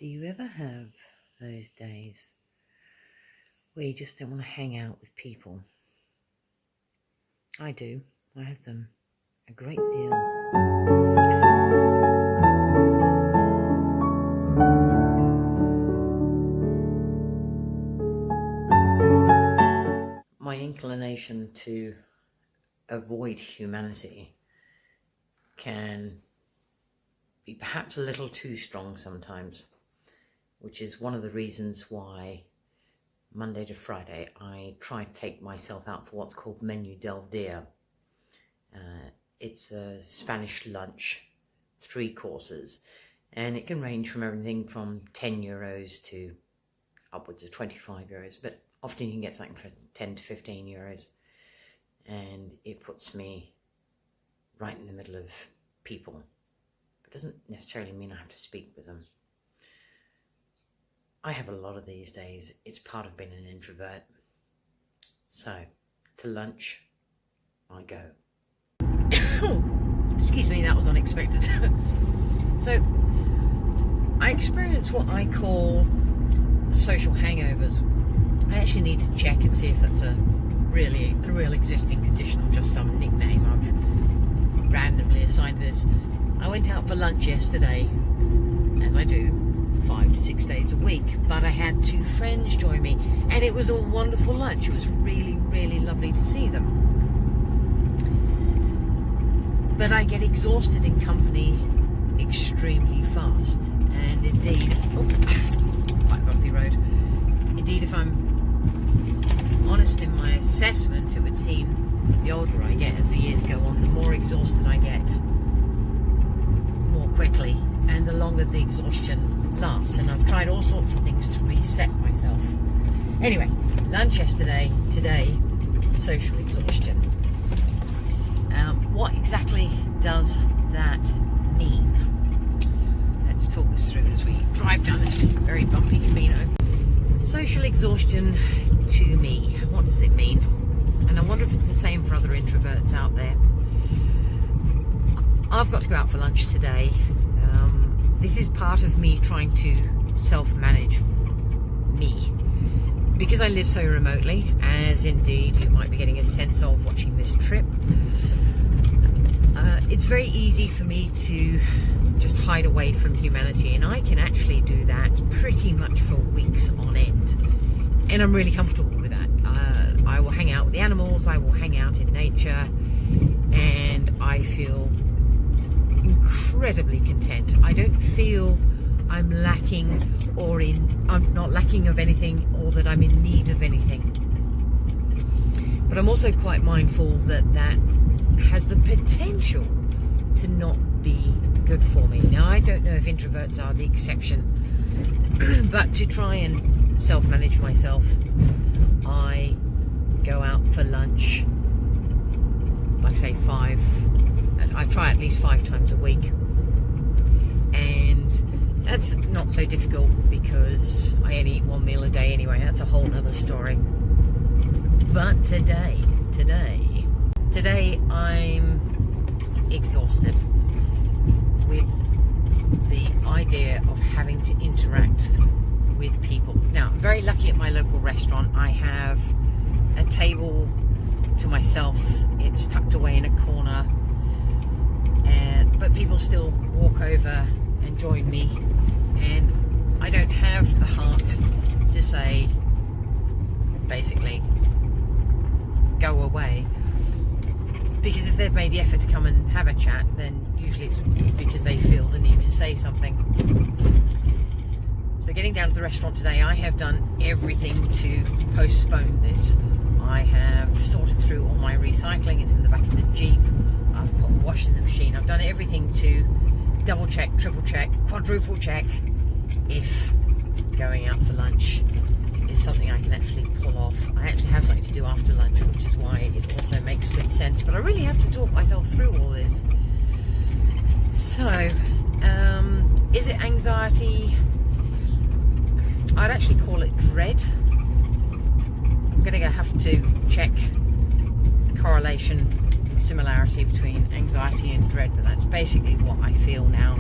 Do you ever have those days where you just don't want to hang out with people? I do. I have them a great deal. My inclination to avoid humanity can be perhaps a little too strong sometimes, which is one of the reasons why Monday to Friday I try to take myself out for what's called Menu del Dia. It's a Spanish lunch, 3 courses, and it can range from everything from €10 to upwards of €25, but often you can get something for €10 to €15, and it puts me right in the middle of people. It doesn't necessarily mean I have to speak with them. I have a lot of these days. It's part of being an introvert. So, to lunch, I go. Excuse me, that was unexpected. So, I experience what I call social hangovers. I actually need to check and see if that's a real existing condition or just some nickname I've randomly assigned this. I went out for lunch yesterday, as I do, 5 to 6 days a week, but I had 2 friends join me, and it was a wonderful lunch. It was really, really lovely to see them. But I get exhausted in company extremely fast, and indeed, quite a bumpy road. Indeed, if I'm honest in my assessment, it would seem the older I get as the years go on, the more exhausted I get more quickly, and the longer the exhaustion lasts. And I've tried all sorts of things to reset myself. Anyway, lunch yesterday, today, social exhaustion. What exactly does that mean? Let's talk this through as we drive down this very bumpy Camino. Social exhaustion to me, what does it mean? And I wonder if it's the same for other introverts out there. I've got to go out for lunch today. This is part of me trying to self-manage me. Because I live so remotely, as indeed you might be getting a sense of watching this trip, it's very easy for me to just hide away from humanity, and I can actually do that pretty much for weeks on end. And I'm really comfortable with that. I will hang out with the animals, I will hang out in nature, and I feel incredibly content. I don't feel I'm lacking I'm not lacking of anything, or that I'm in need of anything. But I'm also quite mindful that that has the potential to not be good for me. Now, I don't know if introverts are the exception, but to try and self-manage myself, I go out for lunch, like I say, I try at least 5 times a week, and that's not so difficult because I only eat 1 meal a day anyway. That's a whole other story. But today I'm exhausted with the idea of having to interact with people. Now, I'm very lucky at my local restaurant. I have a table to myself. It's tucked away in a corner, but people still walk over and join me, and I don't have the heart to say, basically, go away. Because if they've made the effort to come and have a chat, then usually it's because they feel the need to say something. So getting down to the restaurant today, I have done everything to postpone this. I have sorted through all my recycling. It's in the back of the Jeep. I've put wash in the machine. I've done everything to double check, triple check, quadruple check if going out for lunch is something I can actually pull off. I actually have something to do after lunch, which is why it also makes good sense. But I really have to talk myself through all this. So, is it anxiety? I'd actually call it dread. I'm going to have to check correlation and similarity between anxiety and dread, but that's basically what I feel now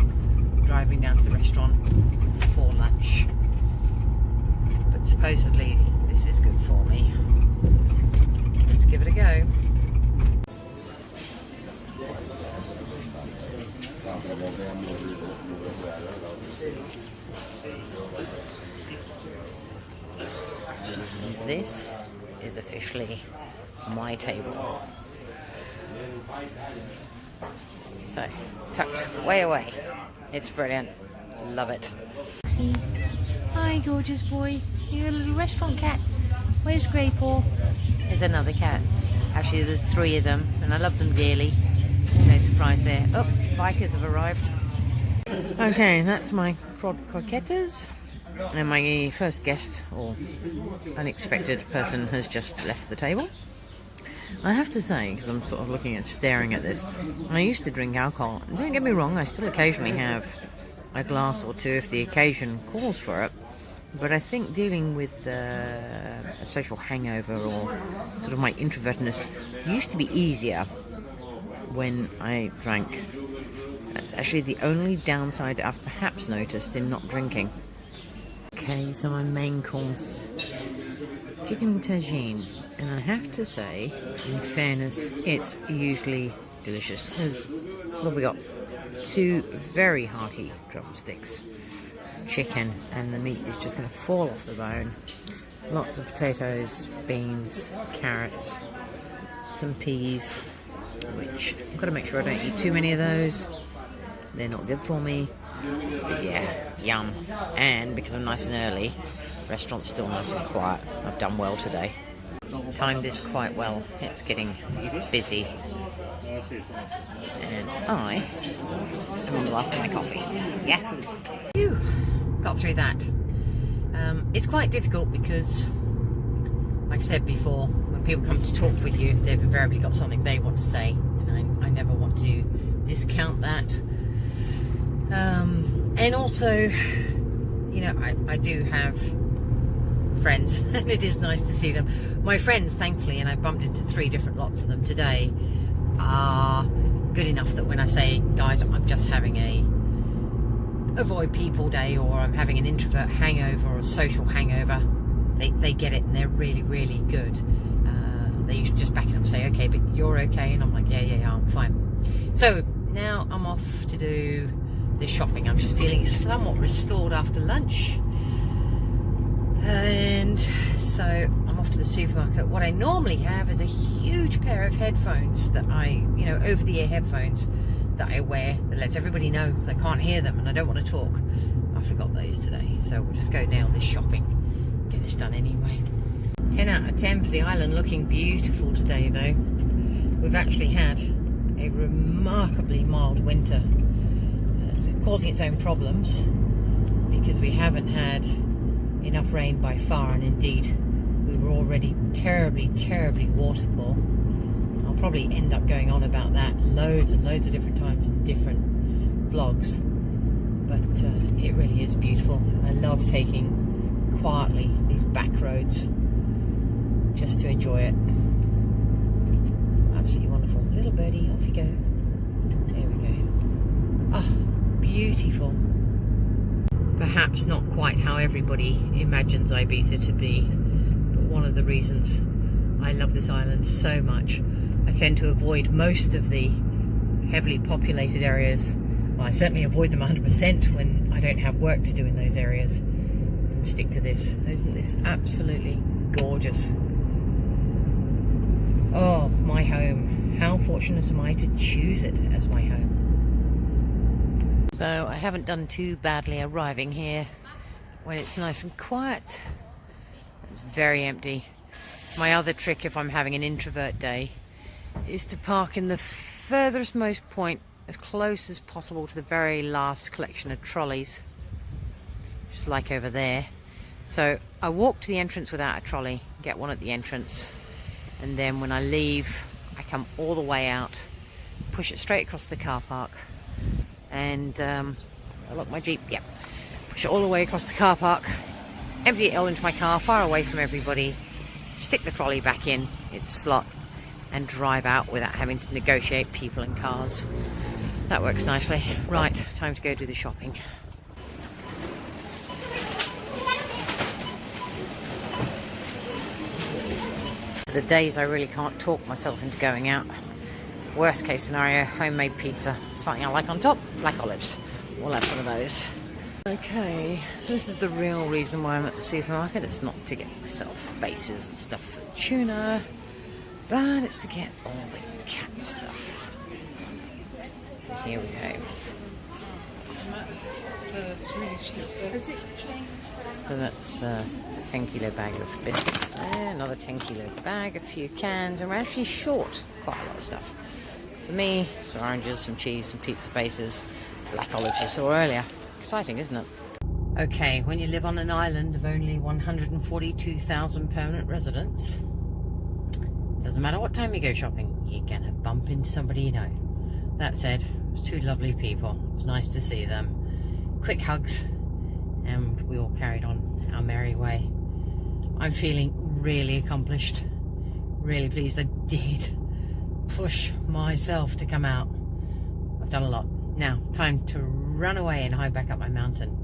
driving down to the restaurant for lunch. supposedly this is good for me. Let's give it a go. This is officially my table. So, tucked way away. It's brilliant. Love it. See? Hi, gorgeous boy. You're a little restaurant cat. Where's Greypaw? There's another cat. Actually, there's 3 of them, and I love them dearly. No surprise there. Oh, bikers have arrived. Okay, that's my croquettes. And my first guest, or unexpected person, has just left the table. I have to say, because I'm sort of staring at this, I used to drink alcohol. Don't get me wrong, I still occasionally have a glass or 2 if the occasion calls for it. But I think dealing with a social hangover or sort of my introvertedness used to be easier when I drank. That's actually the only downside I've perhaps noticed in not drinking. Okay, so my main course, chicken tagine, and I have to say, in fairness, it's usually delicious. What have we got? 2 very hearty drumsticks, chicken, and the meat is just going to fall off the bone. Lots of potatoes, beans, carrots, some peas, which I've got to make sure I don't eat too many of those. They're not good for me. But yeah, yum. And because I'm nice and early, restaurant's still nice and quiet. I've done well today. Timed this quite well. It's getting busy. And I am on the last of my coffee. Yeah. Phew. Got through that. It's quite difficult because, like I said before, when people come to talk with you, they've invariably got something they want to say. And I never want to discount that. And also, you know, I do have friends, and it is nice to see them. My friends, thankfully, and I bumped into 3 different lots of them today, are good enough that when I say, guys, I'm just having a avoid people day, or I'm having an introvert hangover or a social hangover, they get it, and they're really, really good. They usually just back it up and say, okay, but you're okay, and I'm like, yeah, I'm fine. So now I'm off to do the shopping. I'm just feeling somewhat restored after lunch, and so I'm off to the supermarket. What I normally have is a huge pair of headphones that over-the-ear headphones that I wear that lets everybody know they can't hear them and I don't want to talk. I forgot those today, so we'll just go nail this shopping, get this done anyway. 10 out of 10 for the island. Looking beautiful today though. We've actually had a remarkably mild winter. It's causing its own problems because we haven't had enough rain by far, and indeed we were already terribly water poor. I'll probably end up going on about that loads and loads of different times in different vlogs, but it really is beautiful. I love taking quietly these back roads just to enjoy it. Absolutely wonderful. Little birdie, off you go. There we go. Ah, beautiful. Perhaps not quite how everybody imagines Ibiza to be, but one of the reasons I love this island so much. I tend to avoid most of the heavily populated areas. Well, I certainly avoid them 100% when I don't have work to do in those areas, and stick to this. Isn't this absolutely gorgeous? Oh, my home. How fortunate am I to choose it as my home. So I haven't done too badly arriving here when it's nice and quiet. It's very empty. My other trick if I'm having an introvert day is to park in the furthest most point as close as possible to the very last collection of trolleys, just like over there. So I walk to the entrance without a trolley, get one at the entrance, and then when I leave I come all the way out, push it straight across the car park, and I lock my Jeep, yep, push it all the way across the car park, empty it all into my car, far away from everybody, stick the trolley back in its slot, and drive out without having to negotiate people and cars. That works nicely. Right, time to go do the shopping. For the days I really can't talk myself into going out. Worst case scenario, homemade pizza. Something I like on top, black olives. We'll have some of those. Okay, so this is the real reason why I'm at the supermarket. It's not to get myself bases and stuff for the tuna, but it's to get all the cat stuff. Here we go. So it's really cheap. So is it cheap? So that's a 10 kilo bag of biscuits there, another 10 kilo bag, a few cans, and we're actually short quite a lot of stuff. For me, some oranges, some cheese, some pizza bases, black olives you saw earlier. Exciting, isn't it? Okay, when you live on an island of only 142,000 permanent residents, doesn't matter what time you go shopping, you're gonna bump into somebody you know. That said, two lovely people. It was nice to see them. Quick hugs, and we all carried on our merry way. I'm feeling really accomplished, really pleased. I did push myself to come out. I've done a lot. Now, time to run away and hide back up my mountain.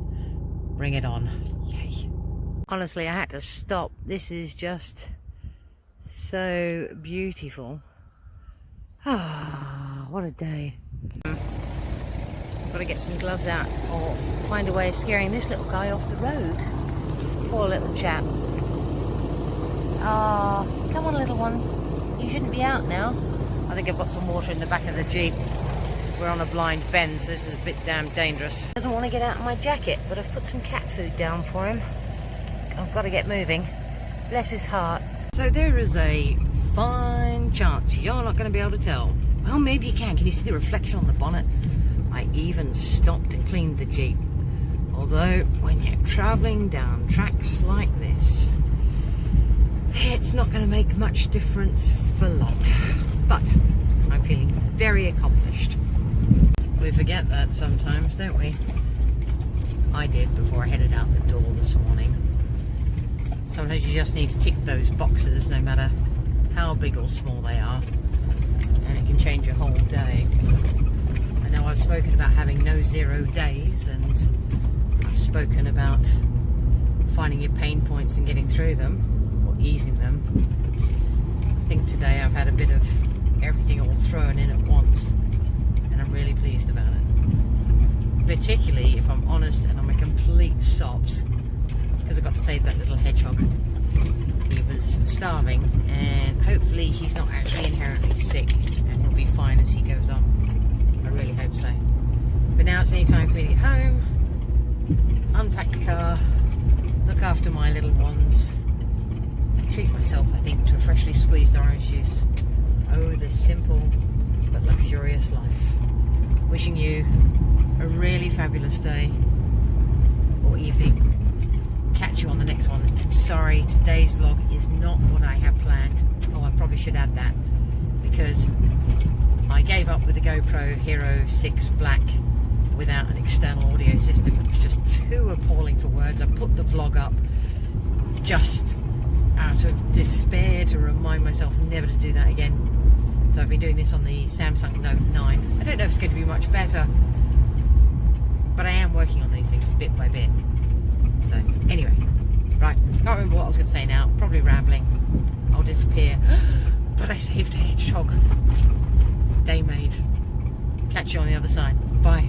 Bring it on. Yay. Honestly, I had to stop. This is just so beautiful. Ah, what a day. Got to get some gloves out or find a way of scaring this little guy off the road. Poor little chap. Ah, come on little one. You shouldn't be out now. I think I've got some water in the back of the Jeep. We're on a blind bend, so this is a bit damn dangerous. He doesn't want to get out of my jacket, but I've put some cat food down for him. I've got to get moving. Bless his heart. So there is a fine chance you're not going to be able to tell. Well, maybe you can. Can you see the reflection on the bonnet? I even stopped and cleaned the Jeep. Although, when you're travelling down tracks like this, it's not going to make much difference for long. But I'm feeling very accomplished. We forget that sometimes, don't we? I did before I headed out the door this morning. Sometimes you just need to tick those boxes, no matter how big or small they are, and it can change your whole day. I know I've spoken about having no 0 days, and I've spoken about finding your pain points and getting through them, or easing them. I think today I've had a bit of everything all thrown in at once, and I'm really pleased about it. Particularly, if I'm honest, and I'm a complete sops, because I got to save that little hedgehog. He was starving, and hopefully he's not actually inherently sick, and he'll be fine as he goes on. I really hope so. But now it's any time for me to get home, unpack the car, look after my little ones, treat myself, I think, to a freshly squeezed orange juice. Oh, the simple but luxurious life. Wishing you a really fabulous day or evening. Catch you on the next one. Sorry, today's vlog is not what I have planned. Oh, I probably should add that, because I gave up with the GoPro Hero 6 Black without an external audio system. It was just too appalling for words. I put the vlog up just out of despair to remind myself never to do that again. So I've been doing this on the Samsung Note 9. I don't know if it's going to be much better, but I am working on these things bit by bit. So anyway, right, can't remember what I was going to say now. Probably rambling. I'll disappear. But I saved a hedgehog. Day made. Catch you on the other side. Bye.